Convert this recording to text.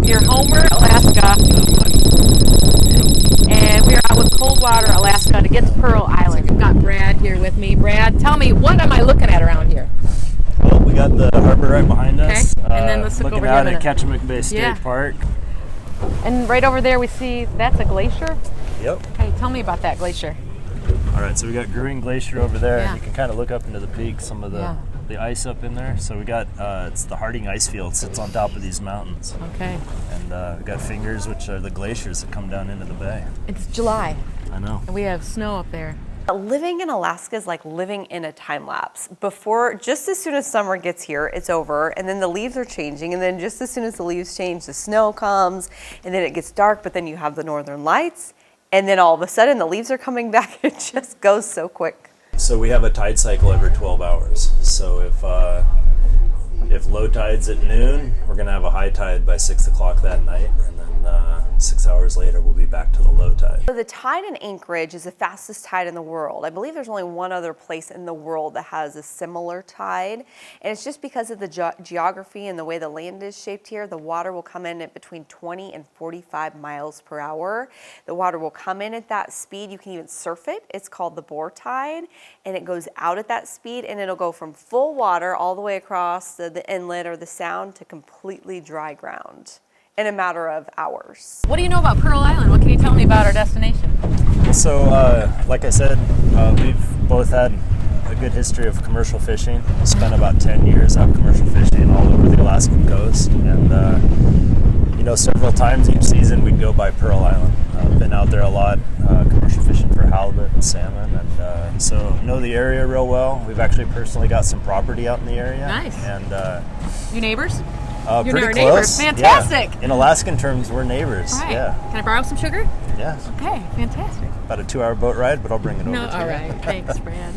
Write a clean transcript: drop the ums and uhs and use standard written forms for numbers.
near Homer, Alaska. And we are out with Coldwater, Alaska to get to Pearl Island. We've got Brad here with me. Brad, tell me, what am I looking at around here? Well, we got the harbor right behind us. And then let's look over looking here out at Ketchimak Bay State Park. And right over there we see, that's a glacier? Yep. Okay, tell me about that glacier. All right, so we got Getgrowing Glacier over there, Yeah. and you can kind of look up into the peak, some of the ice up in there. So we got, it's the Harding Ice Field, sits on top of these mountains. Okay. And we got fingers, which are the glaciers that come down into the bay. It's July, I know. and we have snow up there. Living in Alaska is like living in a time lapse. Just as soon as summer gets here, it's over, and then the leaves are changing, and then just as soon as the leaves change, the snow comes, and then it gets dark, but then you have the northern lights, and then all of a sudden the leaves are coming back. It just goes so quick. So we have a tide cycle every 12 hours. So if low tide's at noon, we're going to have a high tide by 6 o'clock that night, and then 6 hours later we'll be back to the low tide. So the tide in Anchorage is the fastest tide in the world. I believe there's only one other place in the world that has a similar tide, and it's just because of the geography and the way the land is shaped here. The water will come in at between 20 and 45 miles per hour. The water will come in at that speed. You can even surf it. It's called the boar tide, and it goes out at that speed, and it'll go from full water all the way across the inlet or the sound to completely dry ground in a matter of hours. What do you know about Pearl Island? What can you tell me about our destination? So, like I said, we've both had a good history of commercial fishing. Spent about 10 years out commercial fishing all over the Alaskan coast, and several times each season we'd go by Pearl Island. Been out there a lot, commercial fishing for halibut and salmon, and so know the area real well. We've actually personally got some property out in the area. Nice. And you neighbors? You're pretty close. Neighbors. Fantastic. Yeah. In Alaskan terms, we're neighbors. All right. Yeah. Can I borrow some sugar? Yeah. Okay, fantastic. About a 2-hour boat ride, but I'll bring it over to you. All right. Thanks, Brad.